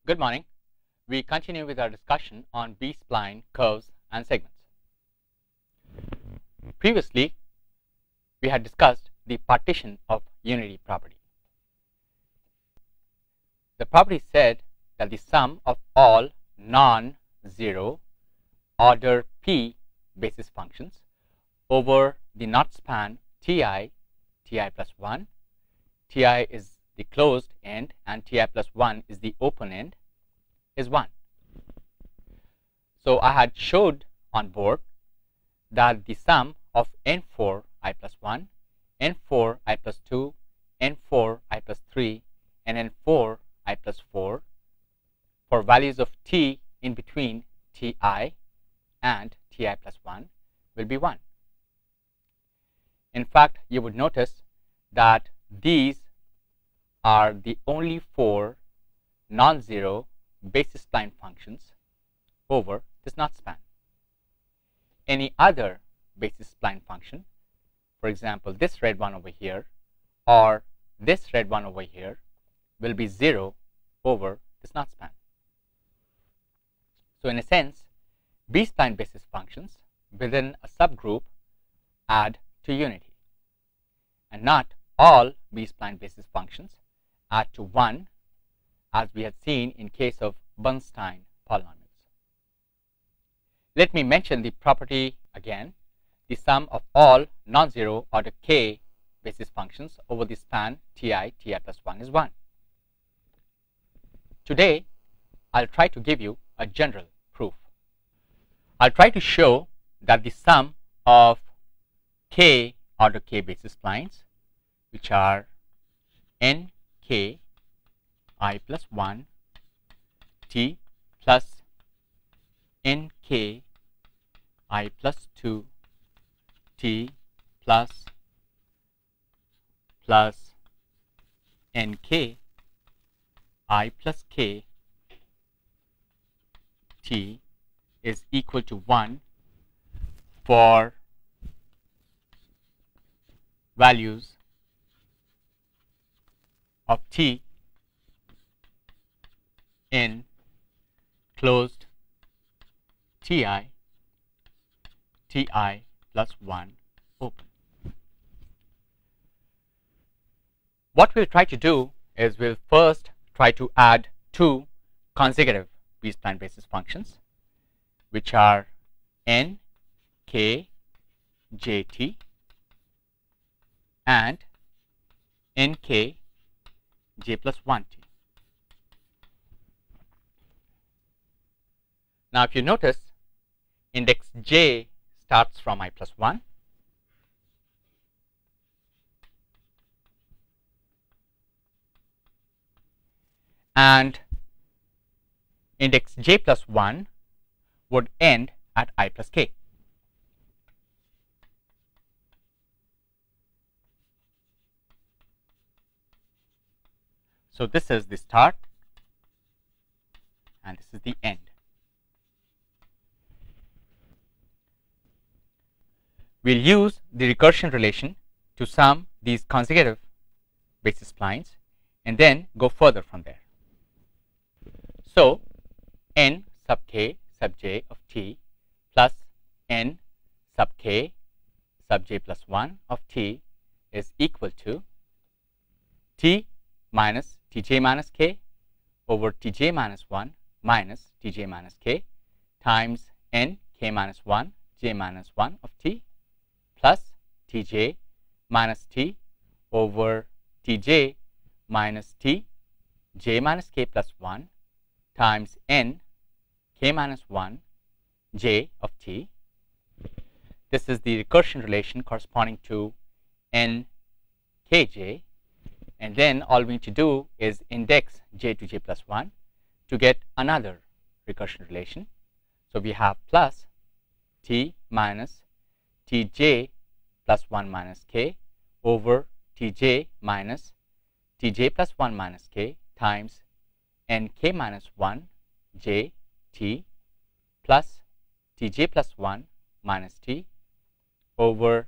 Good morning. We continue with our discussion on B-spline curves and segments. Previously, we had discussed the partition of unity property. The property said that the sum of all non-zero order P basis functions over the knot span Ti plus 1, Ti is the closed end and Ti plus 1 is the open end, is 1. So I had showed on board that the sum of n4 I plus 1, n4 I plus 2, n4 I plus 3 and n4 I plus 4 for values of t in between Ti and Ti plus 1 will be 1. In fact, you would notice that these are the only 4 non-zero basis spline functions over this knot span. Any other basis spline function, for example this red one over here or this red one over here, will be 0 over this knot span. So in a sense, B-spline basis functions within a subgroup add to unity, and not all B-spline basis functions add to 1, as we had seen in case of Bernstein polynomials. Let me mention the property again. The sum of all non-zero order k basis functions over the span Ti plus 1 is 1. Today, I'll try to give you a general proof. I'll try to show that the sum of k order k basis splines, which are nk I plus 1 t plus nk I plus 2 t plus nk I plus k t is equal to 1 for values of t in closed Ti plus 1 open. What we'll try to do is we'll first try to add two consecutive B-spline basis functions, which are n k jt and nk j plus 1t. Now, if you notice, index j starts from I plus 1, and index j plus 1 would end at I plus k. So this is the start and this is the end. We'll use the recursion relation to sum these consecutive basis splines and then go further from there. So n sub k sub j of t plus n sub k sub j plus 1 of t is equal to t minus tj minus k over tj minus 1 minus tj minus k times n k minus 1 j minus 1 of t plus tj minus t over tj minus t j minus k plus 1 times n k minus 1 j of t. This is the recursion relation corresponding to n kj, and then all we need to do is index j to j plus 1 to get another recursion relation. So we have plus t minus tj plus 1 minus k over tj minus tj plus 1 minus k times nk minus 1 j t plus tj plus 1 minus t over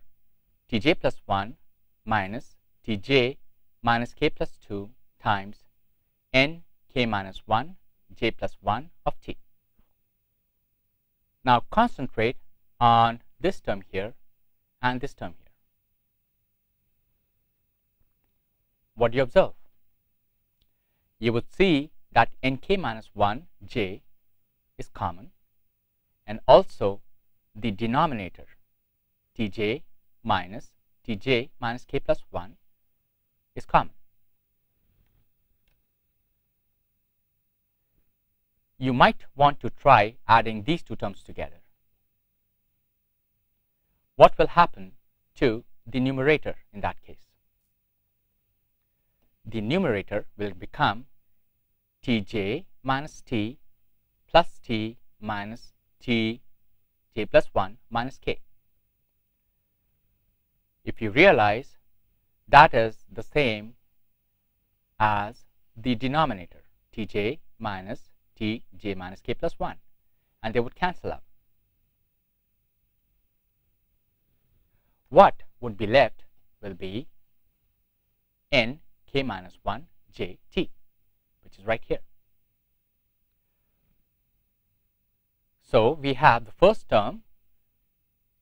tj plus 1 minus tj minus k plus 2 times n k minus 1 j plus 1 of t. Now concentrate on this term here and this term here. What do you observe? You would see that nk minus 1 j is common, and also the denominator tj minus k plus 1 is common. You might want to try adding these two terms together. What will happen to the numerator in that case? The numerator will become tj minus t plus t minus t j plus 1 minus k. If you realize, that is the same as the denominator tj minus tj minus k plus 1, and they would cancel out. What would be left will be n k minus 1 j t, which is right here. So we have the first term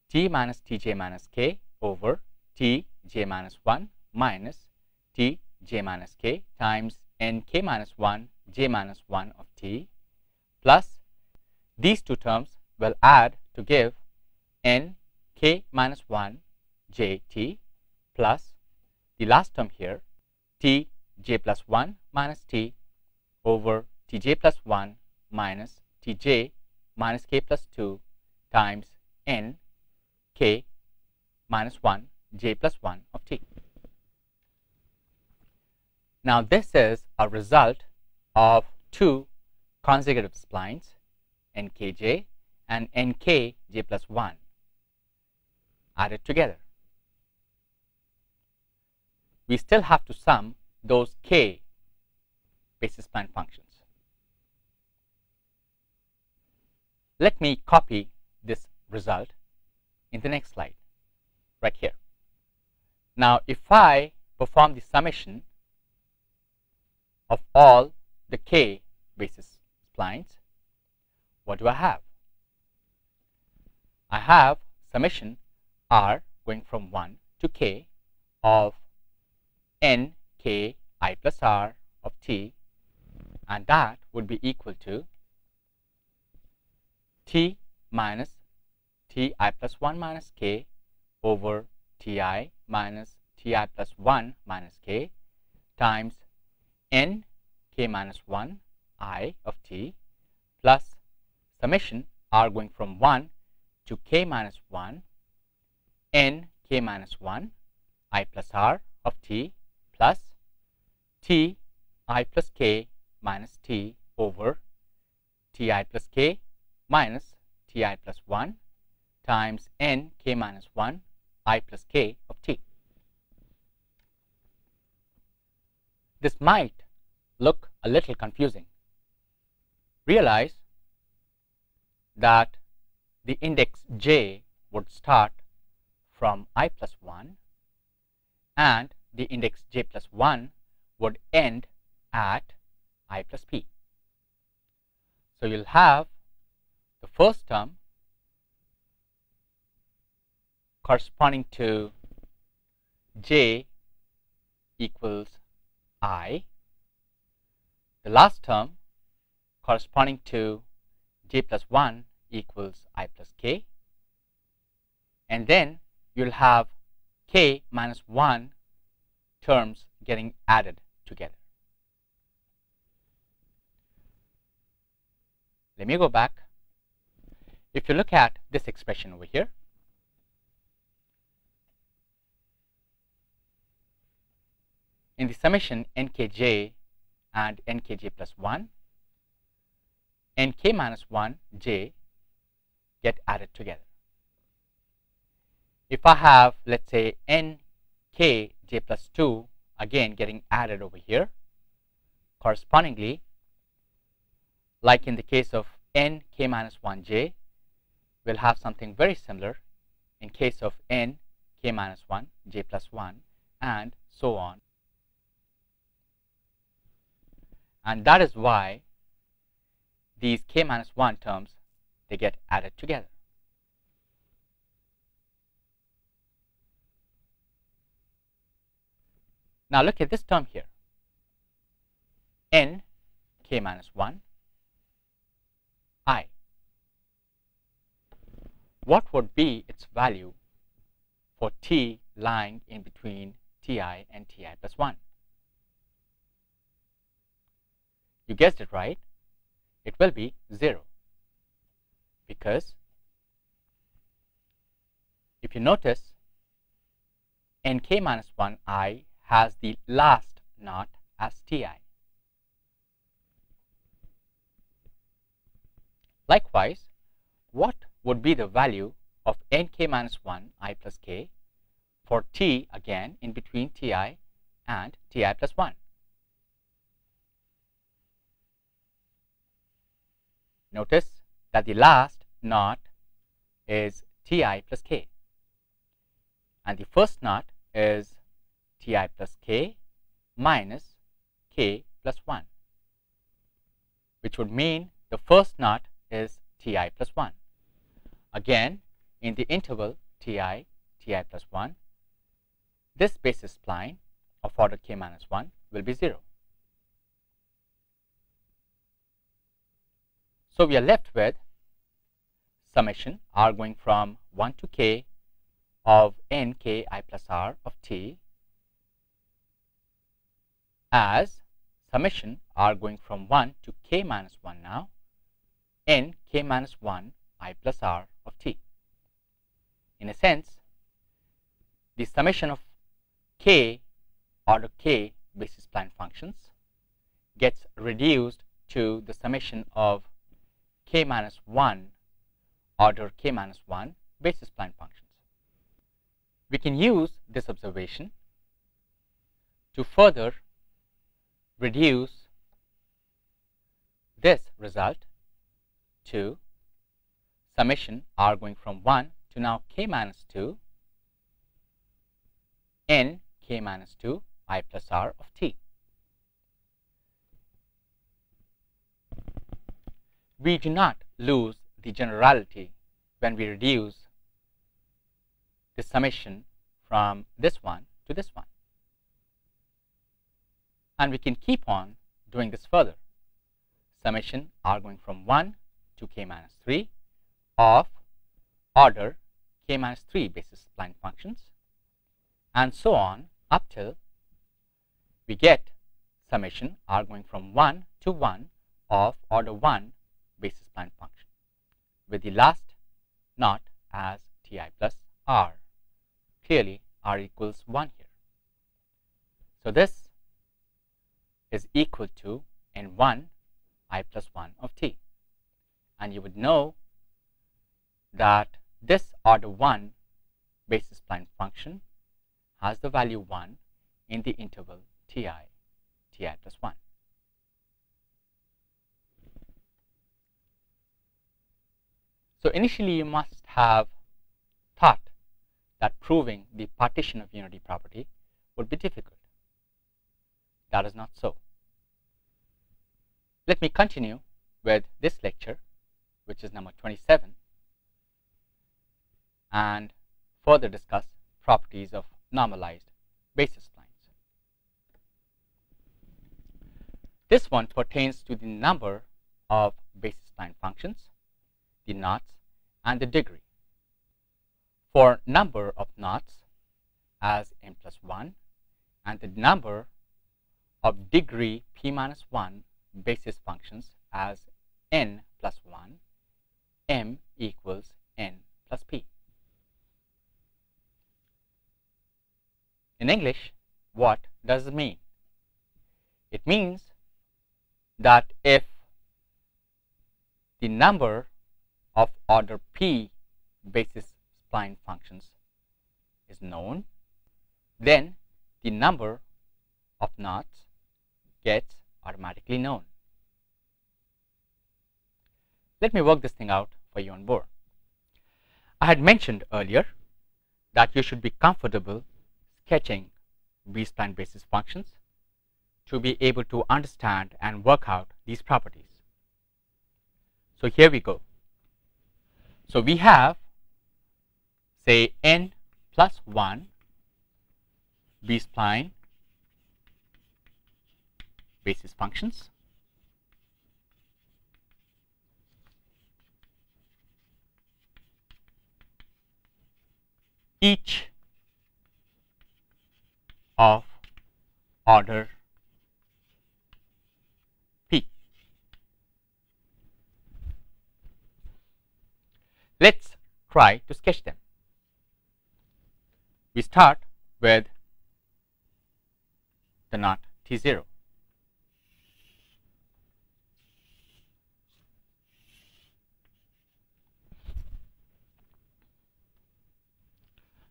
t minus tj minus k over tj minus 1 minus tj minus k times nk minus 1 j minus 1 of t, plus these two terms will add to give nk minus 1 jt plus the last term here tj plus 1 minus t over tj plus 1 minus tj minus k plus 2 times n k minus 1 j plus 1 of t. Now this is a result of two consecutive splines, nkj and nkj plus 1 added together. We still have to sum those k basis spline functions. Let me copy this result in the next slide, right here. Now if I perform the summation of all the k basis splines, what do I have? I have summation r going from 1 to k of n k I plus r of t, and that would be equal to t minus ti plus 1 minus k over ti minus ti plus 1 minus k times n k minus 1 I of t plus summation r going from 1 to k minus 1 n k minus 1 I plus r of t plus t I plus k minus t over ti plus k minus ti plus 1 times n k minus 1 I plus k of t. This might look a little confusing. Realize that the index j would start from I plus 1 and the index j plus 1 would end at I plus p. So you'll have the first term corresponding to j equals I, the last term corresponding to j plus 1 equals I plus k, and then you'll have k minus 1 terms getting added together. Let me go back. If you look at this expression over here, in the summation nkj and nkj plus 1, nk minus 1 j get added together. If I have, let's say, nk j plus 2 again getting added over here, correspondingly, like in the case of nk minus 1 j, we'll have something very similar in case of nk minus 1 j plus 1, and so on. And that is why these k minus 1 terms, they get added together. Now look at this term here, n k minus 1 I. What would be its value for t lying in between ti and ti plus 1? You guessed it right. It will be 0, because if you notice, nk minus 1 I has the last knot as ti. Likewise, what would be the value of nk minus 1 I plus k for t again in between ti and ti plus 1? Notice that the last knot is ti plus k, and the first knot is ti plus k minus k plus 1, which would mean the first knot is ti plus 1. Again, in the interval ti plus 1, this basis spline of order k minus 1 will be 0. So we are left with summation r going from 1 to k of nk I plus r of t as summation r going from 1 to k minus 1 now n k minus 1 I plus r of t. In a sense, the summation of k order k basis spline functions gets reduced to the summation of k minus 1 order k minus 1 basis spline functions. We can use this observation to further reduce this result to summation r going from 1 to now k minus 2 n k minus 2 I plus r of t. We do not lose the generality when we reduce the summation from this one to this one. And we can keep on doing this further. Summation r going from 1 to k minus 3 of order k minus 3 basis spline functions, and so on up till we get summation r going from 1 to 1 of order 1 basis spline function, with the last knot as ti plus r. Clearly, r equals 1 here. So this is equal to n1 I plus 1 of t. And you would know that this order 1 basis spline function has the value 1 in the interval ti plus 1. So initially you must have thought that proving the partition of unity property would be difficult. That is not so. Let me continue with this lecture, which is number 27, and further discuss properties of normalized basis splines. This one pertains to the number of basis spline functions, the knots, and the degree. For number of knots as n plus 1 and the number of degree p minus 1 basis functions as n plus 1, m equals n plus p. In English, what does it mean? It means that if the number of order p basis spline functions is known, then the number of knots gets automatically known. Let me work this thing out for you on board. I had mentioned earlier that you should be comfortable sketching B-spline basis functions to be able to understand and work out these properties. So here we go. So we have, say, n plus 1 B-spline basis functions. Each of order p. Let's try to sketch them. We start with the knot T0.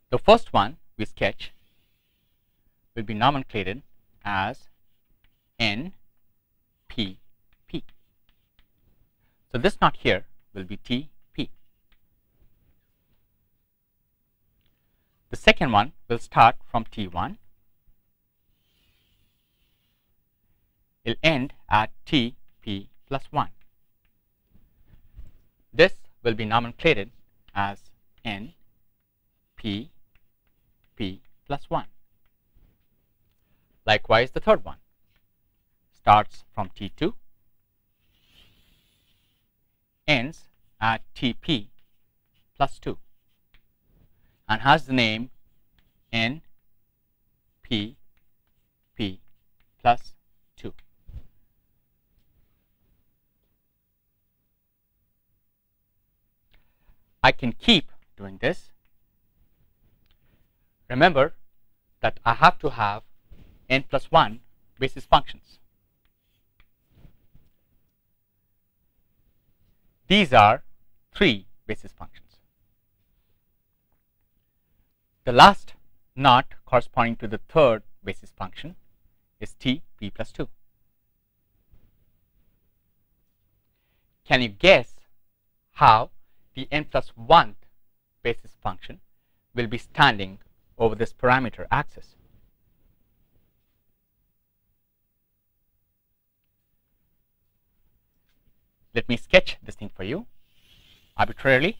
The first one we sketch will be nomenclated as N P P. So this knot here will be T P. The second one will start from T1. It will end at T P plus 1. This will be nomenclated as N P P plus 1. Likewise, the third one starts from T2, ends at Tp plus 2, and has the name N P P plus 2. I can keep doing this. Remember that I have to have n plus 1 basis functions. These are 3 basis functions. The last knot corresponding to the third basis function is T P plus 2. Can you guess how the n plus 1th basis function will be standing over this parameter axis? Let me sketch this thing for you arbitrarily.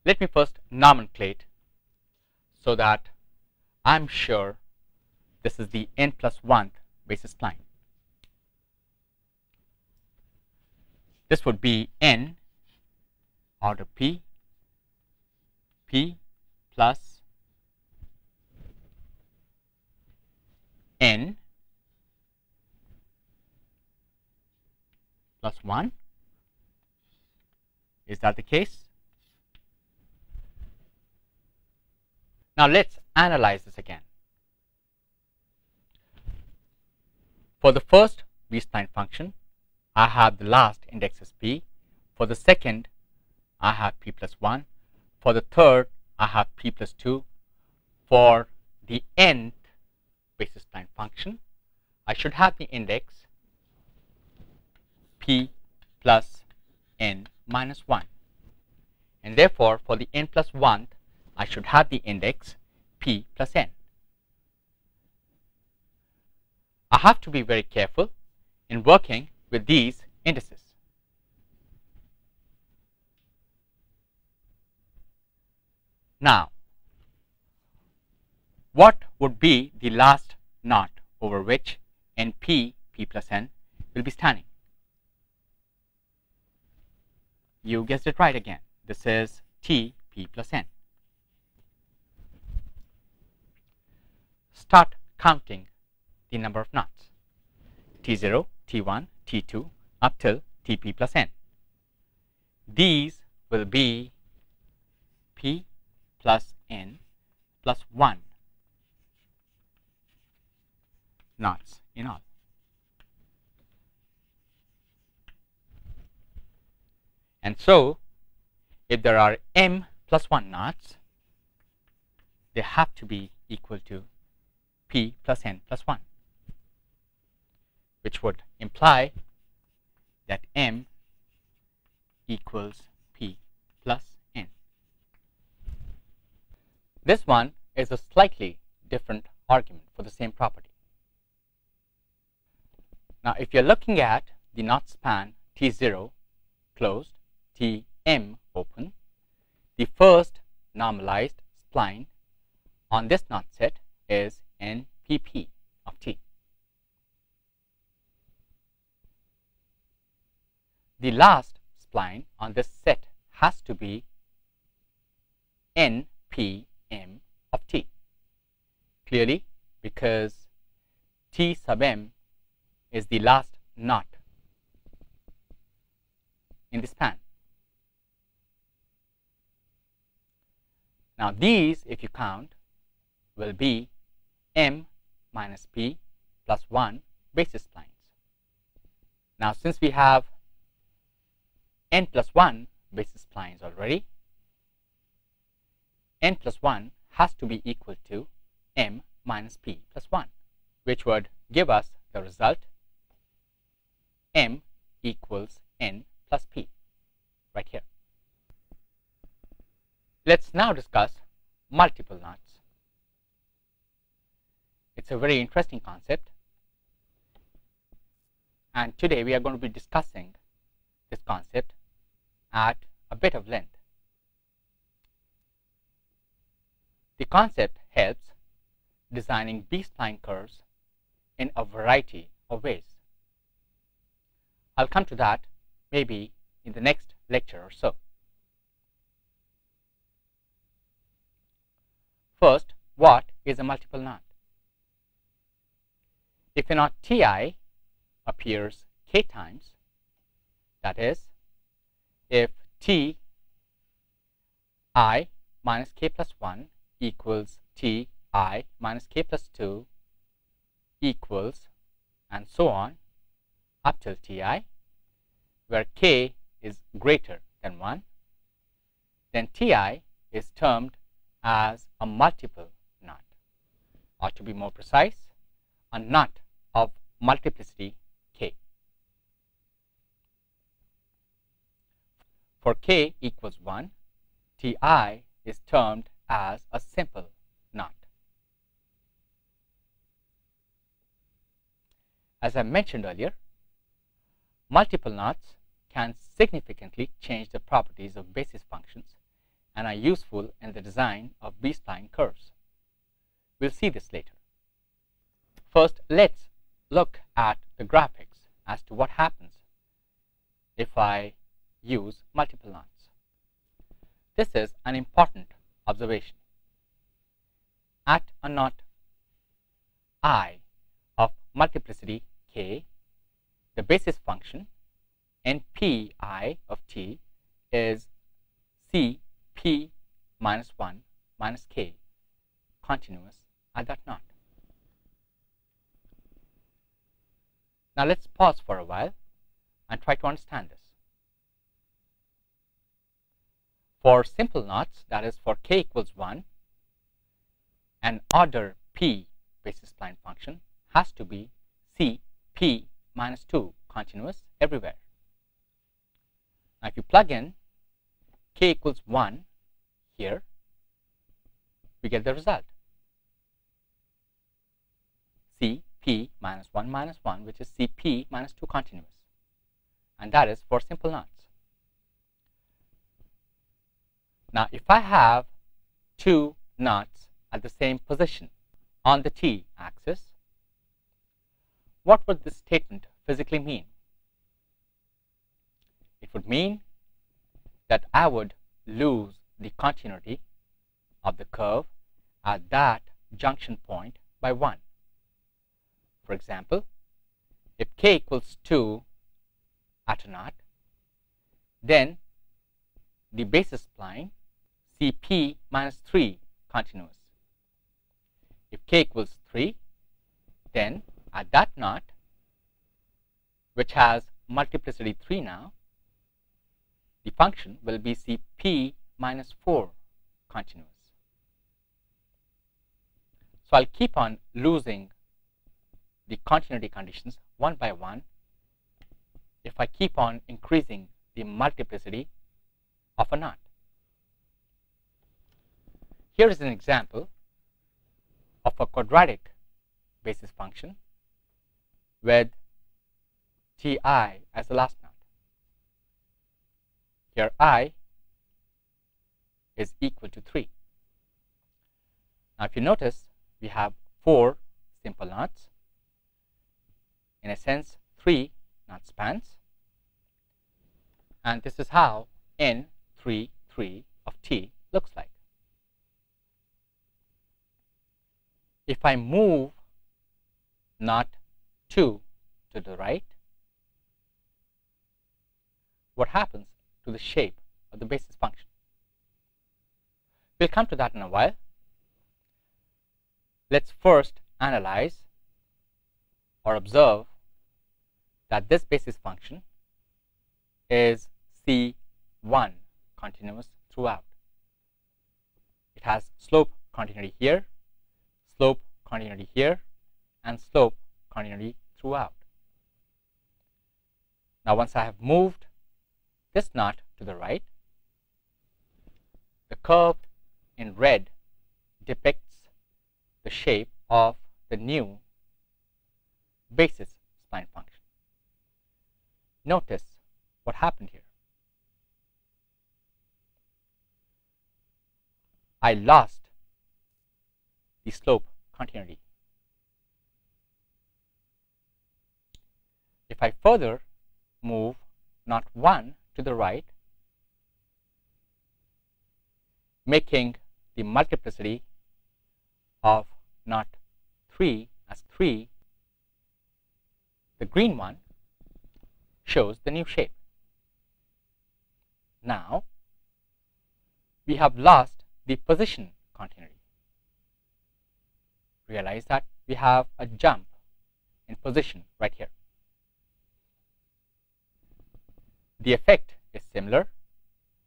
Let me first nomenclate so that I'm sure this is the n plus 1th basis spline. This would be n order p, p plus n plus 1. Is that the case? Now let's analyze this again. For the first B-spline function, I have the last index as p. For the second, I have p plus 1. For the third, I have p plus 2. For the nth basis spline function, I should have the index p plus n minus 1. And therefore, for the n plus 1th, I should have the index p plus n. I have to be very careful in working with these indices. Now, what would be the last knot over which np p plus n will be standing? You guessed it right again. This is T p plus n. Start counting the number of knots. T0, T1, T2 up till Tp plus n. These will be p plus n plus 1 knots in all. And so, if there are m plus 1 knots, they have to be equal to p plus n plus 1, which would imply that m equals p plus n. This one is a slightly different argument for the same property. Now, if you're looking at the knot span T0 closed, Tm open, the first normalized spline on this knot set is NPP of T. The last spline on this set has to be NPM of T. Clearly, because T sub m is the last knot in the span. Now, these, if you count, will be m minus p plus 1 basis splines. Now, since we have n plus 1 basis splines already, n plus 1 has to be equal to m minus p plus 1, which would give us the result m equals n plus p right here. Let's now discuss multiple knots. It's a very interesting concept, and today we are going to be discussing this concept at a bit of length. The concept helps designing B-spline curves in a variety of ways. I'll come to that maybe in the next lecture or so. First, what is a multiple knot? If a knot Ti appears k times, that is, if Ti minus k plus 1 equals Ti minus k plus 2 equals, and so on, up till Ti, where k is greater than 1, then Ti is termed as a multiple knot, or to be more precise, a knot of multiplicity k. For k equals 1, Ti is termed as a simple knot. As I mentioned earlier, multiple knots can significantly change the properties of basis functions and are useful in the design of B-spline curves. We'll see this later. First, let's look at the graphics as to what happens if I use multiple knots. This is an important observation. At a knot I of multiplicity k, the basis function npi of t is cp minus 1 minus k, continuous at that knot. Now, let's pause for a while and try to understand this. For simple knots, that is for k equals 1, an order p basis spline function has to be cp minus 2 continuous everywhere. Now, if you plug in k equals 1 here, we get the result cp minus 1, which is cp minus 2 continuous, and that is for simple knots. Now, if I have two knots at the same position on the t axis, what would this statement physically mean? It would mean that I would lose the continuity of the curve at that junction point by 1. For example, if k equals 2 at a knot, then the basis spline cp minus 3 continuous. If k equals 3, then at that knot, which has multiplicity 3 now, the function will be cp minus 4 continuous. So I'll keep on losing the continuity conditions one by one if I keep on increasing the multiplicity of a knot. Here is an example of a quadratic basis function with ti as the last knot. Here I is equal to 3. Now if you notice, we have 4 simple knots. In a sense, 3 knot spans. And this is how N3, 3 of T looks like. If I move knot 2 to the right, what happens to the shape of the basis function? We'll come to that in a while. Let's first analyze or observe that this basis function is C1 continuous throughout. It has slope continuity here, slope continuity here, and slope continuity throughout. Now once I have moved this knot to the right, the curve in red depicts the shape of the new basis spline function. Notice what happened here. I lost the slope continuity. If I further move knot 1 to the right, making the multiplicity of knot 3 as 3, the green one shows the new shape. Now we have lost the position continuity. Realize that we have a jump in position right here. The effect is similar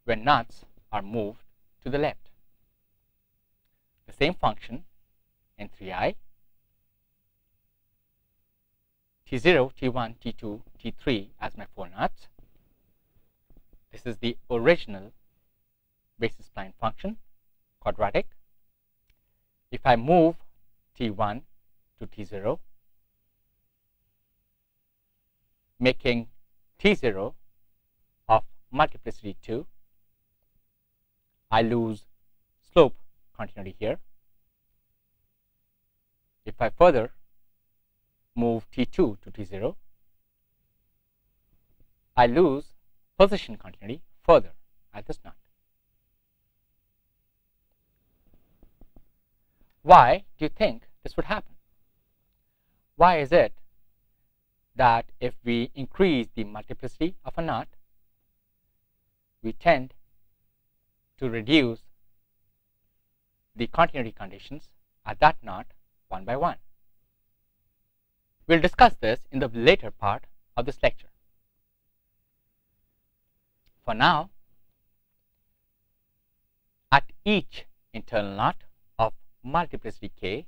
when knots are moved to the left. The same function in 3i, T0, T1, T2, T3 as my 4 knots. This is the original basis spline function, quadratic. If I move T1 to T0, making T0 of multiplicity 2, I lose slope continuity here. If I further move T2 to T0, I lose position continuity further at this knot. Why do you think this would happen? Why is it that if we increase the multiplicity of a knot, we tend to reduce the continuity conditions at that knot one by one? We'll discuss this in the later part of this lecture. For now, at each internal knot of multiplicity k,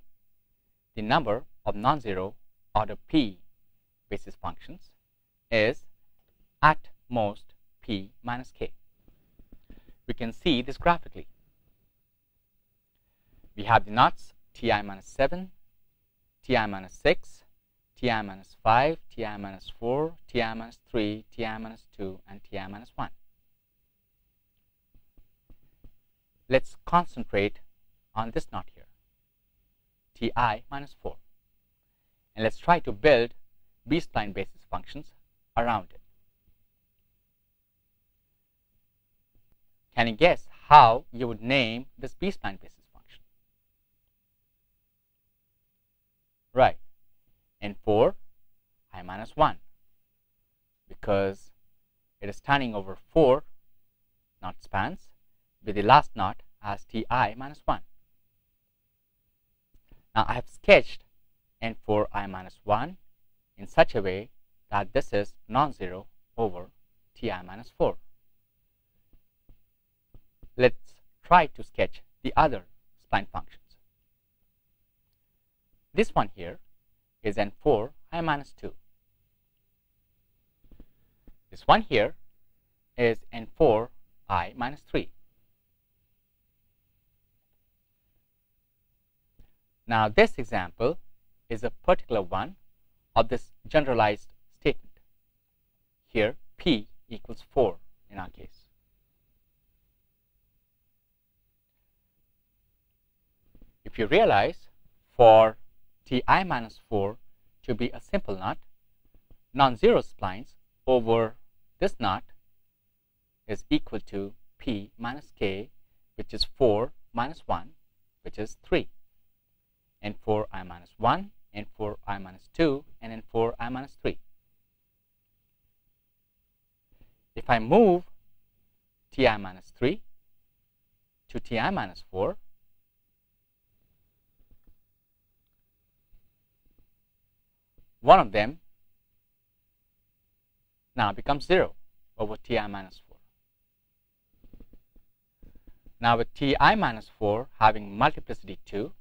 the number of non-zero order p basis functions is at most p minus k. We can see this graphically. We have the knots ti minus 7, ti minus 6, ti minus 5, ti minus 4, ti minus 3, ti minus 2, and ti minus 1. Let's concentrate on this knot here, ti minus 4. And let's try to build B-spline basis functions around it. Can you guess how you would name this B-spline basis function? Right, N4 I minus 1, because it is turning over 4 knot spans with the last knot as ti minus 1. Now I have sketched N4 I minus 1 in such a way that this is non-zero over ti minus 4. Let's try to sketch the other spline functions. This one here is N4 I minus 2. This one here is N4 I minus 3. Now this example is a particular one of this generalized statement. here p equals 4 in our case. If you realize, for ti minus 4 to be a simple knot, non-zero splines over this knot is equal to p minus k, which is 4 minus 1, which is 3, and for I minus 1, and for I minus 2, and then for I minus 3. If I move ti minus 3 to ti minus 4, one of them now becomes 0 over ti minus 4. Now with ti minus 4 having multiplicity 2,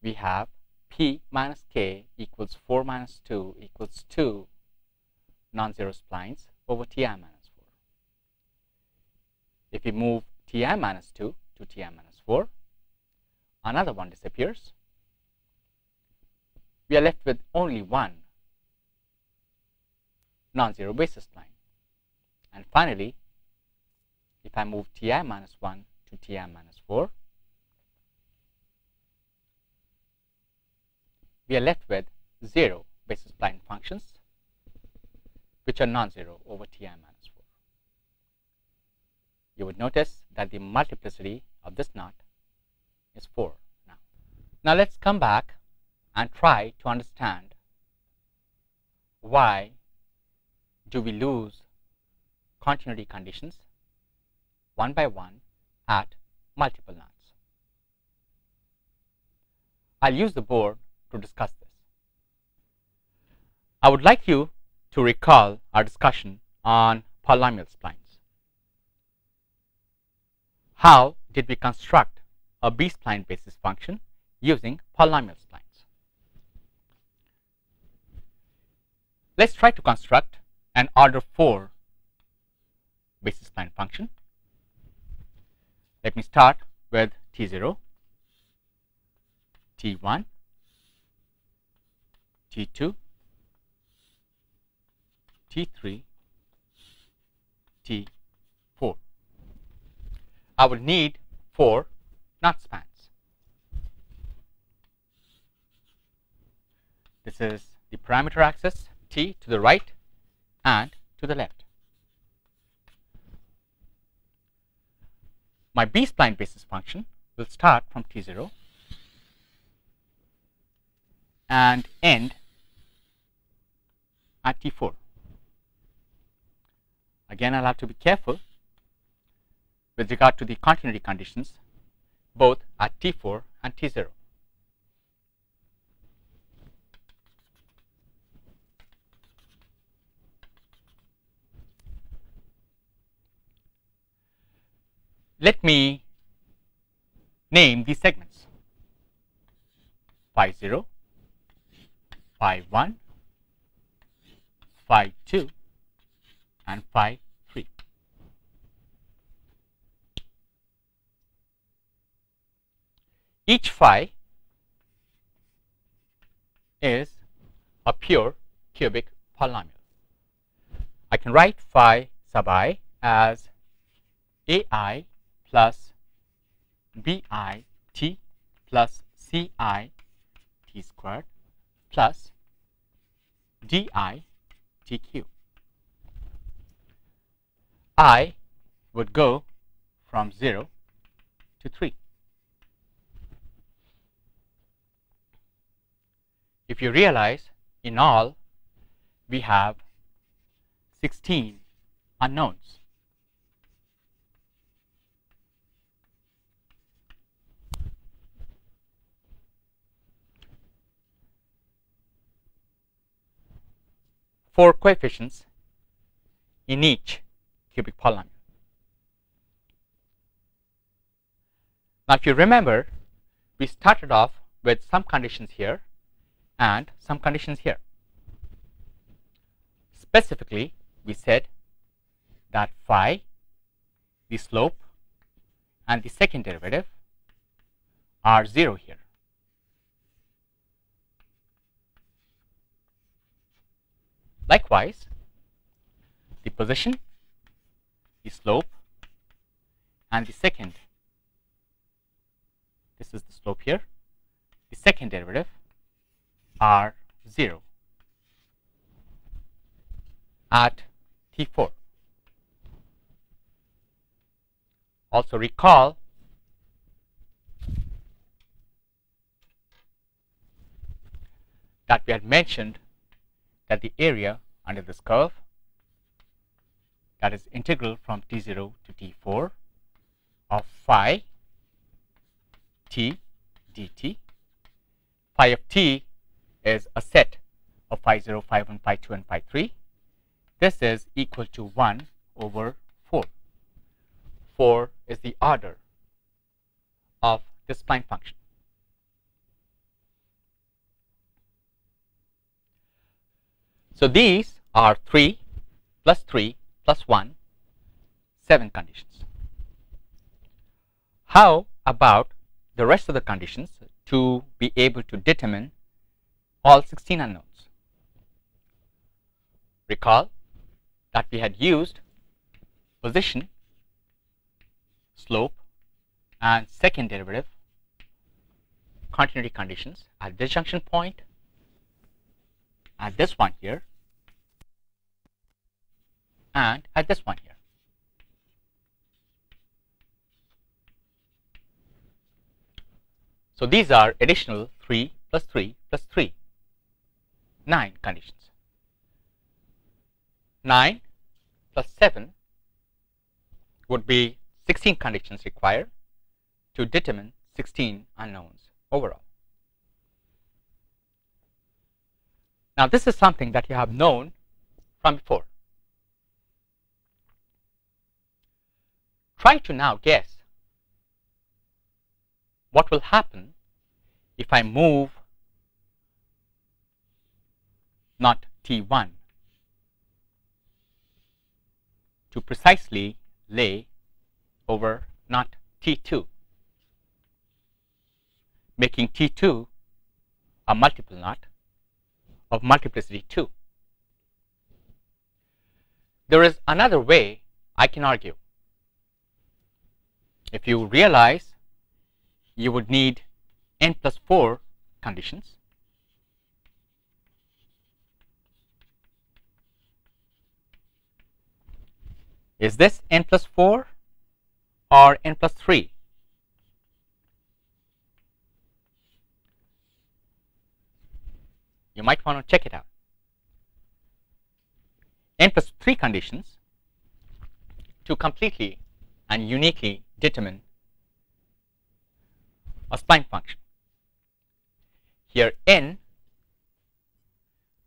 we have p minus k equals 4 minus 2 equals 2 non-zero splines over ti minus 4. If we move ti minus 2 to ti minus 4, another one disappears. We are left with only one non-zero basis spline. And finally, if I move ti minus 1 to ti minus 4, we are left with 0 basis spline functions, which are non-zero over ti minus 4. You would notice that the multiplicity of this knot is 4 now. Now let's come back and try to understand why do we lose continuity conditions one by one at multiple knots. I'll use the board to discuss this. I would like you to recall our discussion on polynomial splines. How did we construct a B-spline basis function using polynomial splines? Let's try to construct an order 4 basis spline function. Let me start with T0, T1, T2, T3, T4. I will need 4 knot spans. This is the parameter axis, T to the right and to the left. My B-spline basis function will start from T0 and end at T4. Again, I'll have to be careful with regard to the continuity conditions both at T4 and T0. Let me name these segments: phi 0, phi 1, phi 2, and phi 3. Each phi is a pure cubic polynomial. I can write phi sub I as ai plus bi t plus ci t squared plus di tq. I would go from 0 to 3. If you realize, in all, we have 16 unknowns. Four coefficients in each cubic polynomial. Now, if you remember, we started off with some conditions here and some conditions here. Specifically, we said that phi, the slope, and the second derivative are 0 here. Likewise, the position, the slope, and the second, this is the slope here, the second derivative are 0 at t4. Also recall that we had mentioned that the area under this curve, that is integral from t0 to t4 of phi t dt. Phi of t is a set of phi 0, phi 1, phi 2, and phi 3. This is equal to 1 over 4. 4 is the order of this spline function. So these are 3 plus 3 plus 1, 7 conditions. How about the rest of the conditions to be able to determine all 16 unknowns? Recall that we had used position, slope, and second derivative continuity conditions at this junction point, at this one here, and at this one here. So these are additional 3 plus 3 plus 3, 9 conditions. 9 plus 7 would be 16 conditions required to determine 16 unknowns overall. Now this is something that you have known from before. Try to now guess what will happen if I move not T1 to precisely lay over not T2, making T2 a multiple knot of multiplicity 2. There is another way I can argue. If you realize you would need n plus 4 conditions, is this n plus 4 or n plus 3? You might want to check it out. N plus 3 conditions to completely and uniquely determine a spline function. Here n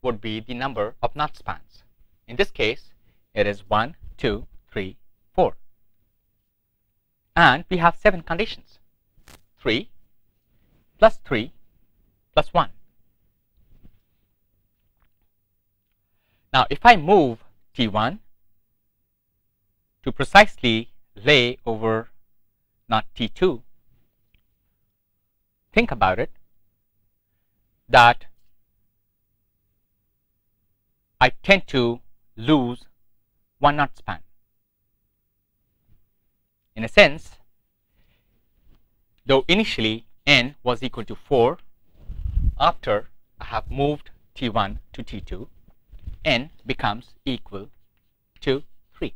would be the number of knot spans. In this case, it is 1, 2, 3, 4. And we have 7 conditions. 3 plus 3 plus 1. Now, if I move T1 to precisely lay over not T2, think about it, that I tend to lose 1 knot span. In a sense, though initially n was equal to 4, after I have moved T1 to T2, n becomes equal to 3.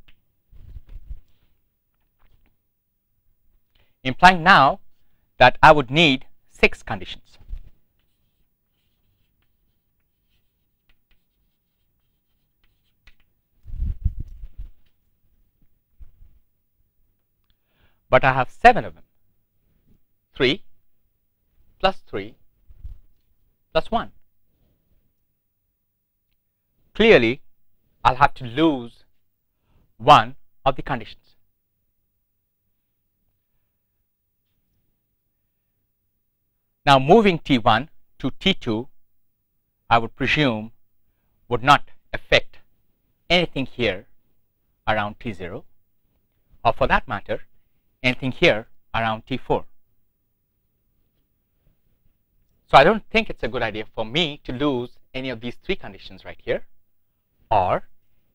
Implying now that I would need 6 conditions. But I have 7 of them. 3 plus 3 plus 1. Clearly, I'll have to lose 1 of the conditions. Now, moving T1 to T2, I would presume, would not affect anything here around T0, or for that matter, anything here around T4. So I don't think it's a good idea for me to lose any of these 3 conditions right here, or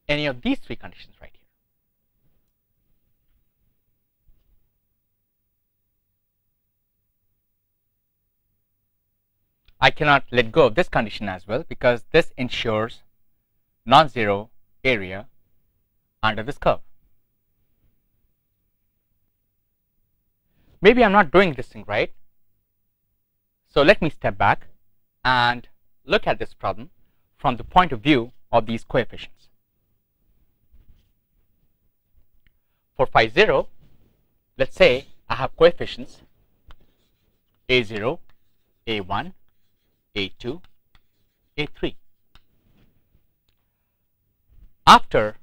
any of these three conditions right here. I cannot let go of this condition as well, because this ensures non-zero area under this curve. Maybe I'm not doing this thing right. So let me step back and look at this problem from the point of view of these coefficients. For phi 0, let's say I have coefficients a0, a1, a2, a3. After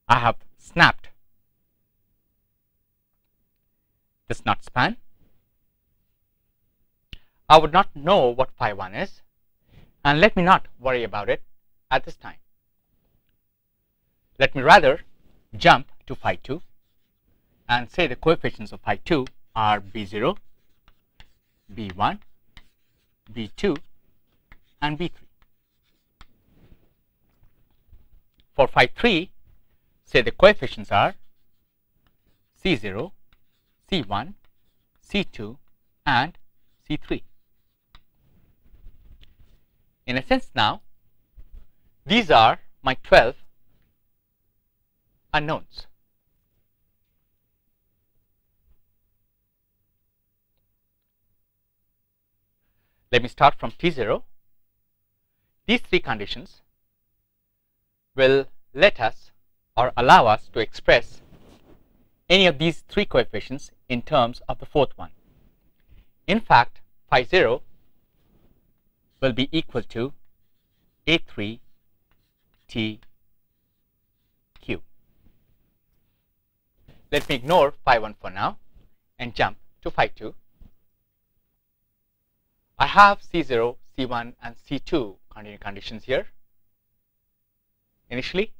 I have snapped this knot span, I would not know what phi 1 is, and let me not worry about it at this time. Let me rather jump to phi 2 and say the coefficients of phi 2 are b0, b1, b2, and b3. For phi 3, say the coefficients are c0, c1, c2, and c3. In a sense now, these are my 12 unknowns. Let me start from T0. These three conditions will let us or allow us to express any of these three coefficients in terms of the fourth one. In fact, phi 0 will be equal to a3 t q. Let me ignore phi 1 for now and jump to phi 2. I have C0, C1, and C2 continuity conditions here initially.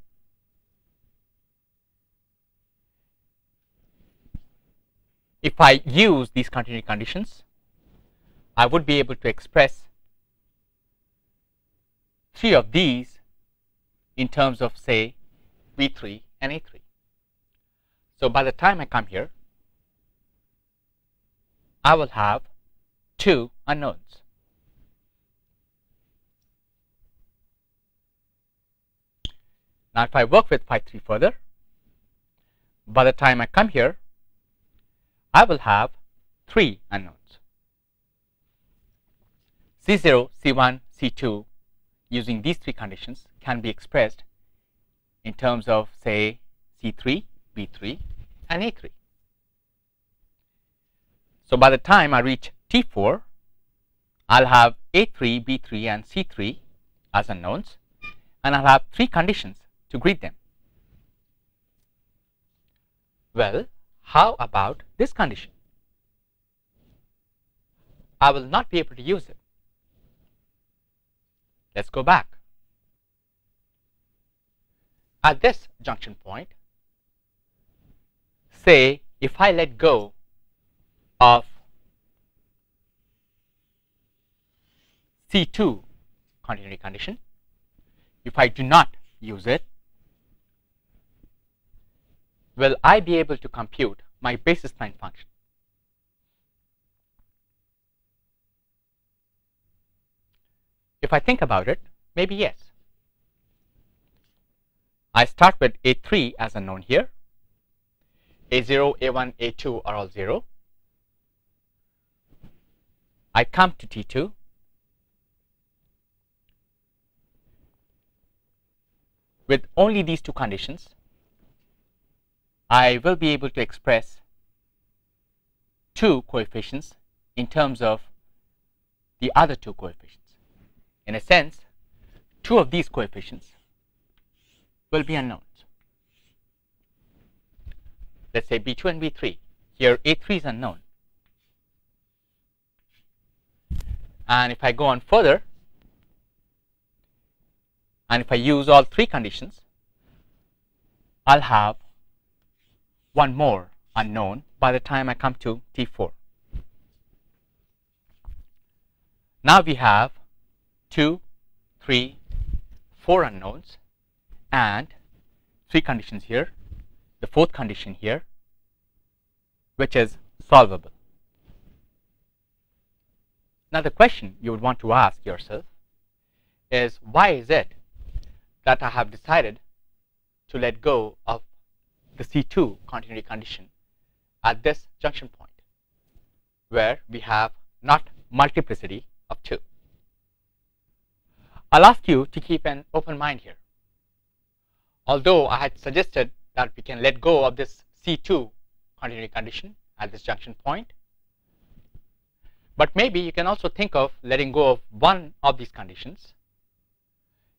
If I use these continuity conditions, I would be able to express three of these in terms of, say, V3 and A3. So by the time I come here, I will have two unknowns. Now if I work with phi 3 further, by the time I come here, I will have three unknowns. C0, C1, C2 using these three conditions can be expressed in terms of, say, C3, B3, and A3. So by the time I reach T4, I'll have A3, B3, and C3 as unknowns, and I'll have three conditions to greet them. Well, how about this condition? I will not be able to use it. Let's go back. At this junction point, say if I let go of C2 continuity condition, if I do not use it, will I be able to compute my basis spline function? If I think about it, maybe yes. I start with A3 as unknown here. A0, A1, A2 are all 0. I come to T2. With only these two conditions, I will be able to express two coefficients in terms of the other two coefficients. In a sense, two of these coefficients will be unknowns. Let's say B2 and B3. Here A3 is unknown. And if I go on further, and if I use all three conditions, I'll have one more unknown by the time I come to T4. Now we have 2, 3, 4 unknowns, and 3 conditions here, the 4th condition here, which is solvable. Now the question you would want to ask yourself is, why is it that I have decided to let go of the C2 continuity condition at this junction point, where we have not multiplicity of 2? I'll ask you to keep an open mind here. Although I had suggested that we can let go of this C2 continuity condition at this junction point, but maybe you can also think of letting go of one of these conditions,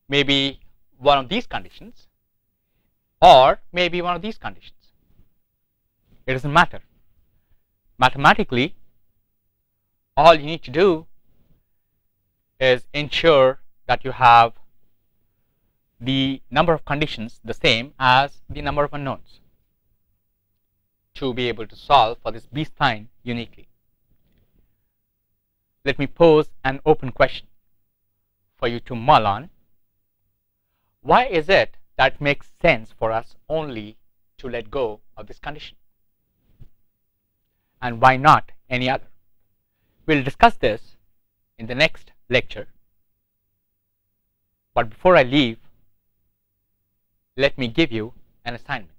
maybe one of these conditions, or maybe one of these conditions. It doesn't matter. Mathematically, all you need to do is ensure that you have the number of conditions the same as the number of unknowns to be able to solve for this B-spline uniquely. Let me pose an open question for you to mull on. Why is it that it makes sense for us only to let go of this condition? And why not any other? We'll discuss this in the next lecture. But before I leave, let me give you an assignment.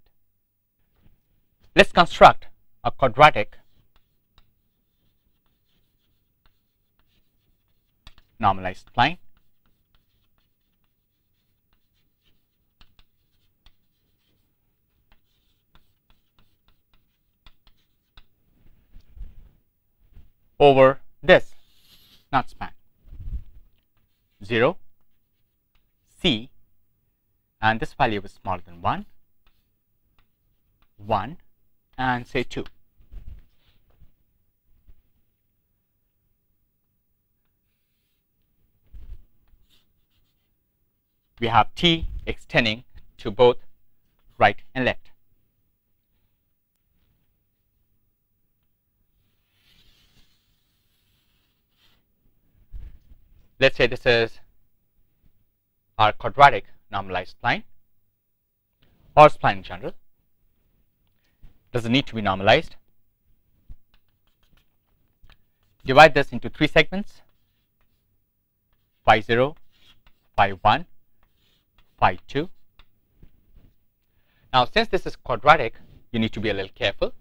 Let's construct a quadratic normalized spline over this knot span 0, C, and this value is smaller than 1, 1, and say 2. We have T extending to both right and left. Let's say this is our quadratic normalized spline, or spline in general. Doesn't need to be normalized. Divide this into 3 segments: phi 0, phi 1, phi 2. Now, since this is quadratic, you need to be a little careful.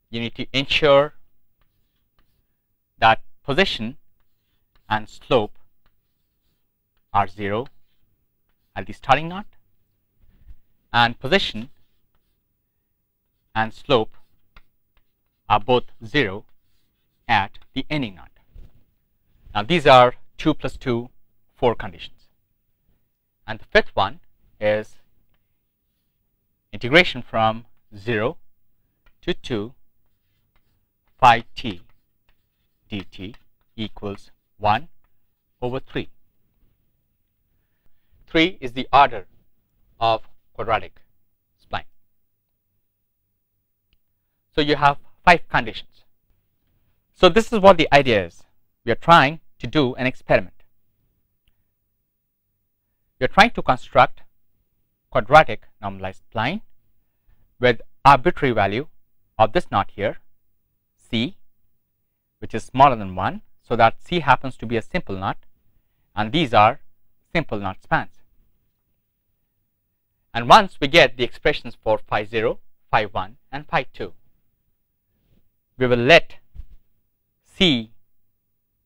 You need to ensure that position and slope are 0 at the starting knot, and position and slope are both 0 at the ending knot. Now, these are 2 plus 2, 4 conditions. And the 5th one is integration from 0 to 2 phi t dt equals 1 over 3. 3 is the order of quadratic spline. So you have 5 conditions. So this is what the idea is. We are trying to do an experiment. We are trying to construct quadratic normalized spline with arbitrary value of this knot here, C, which is smaller than 1, so that C happens to be a simple knot, and these are simple knot spans. And once we get the expressions for phi 0, phi 1, and phi 2, we will let C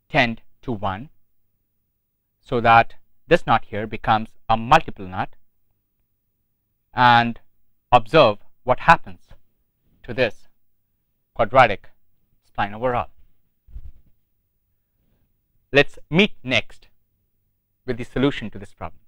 tend to 1, so that this knot here becomes a multiple knot, and observe what happens to this quadratic spline overall. Let's meet next with the solution to this problem.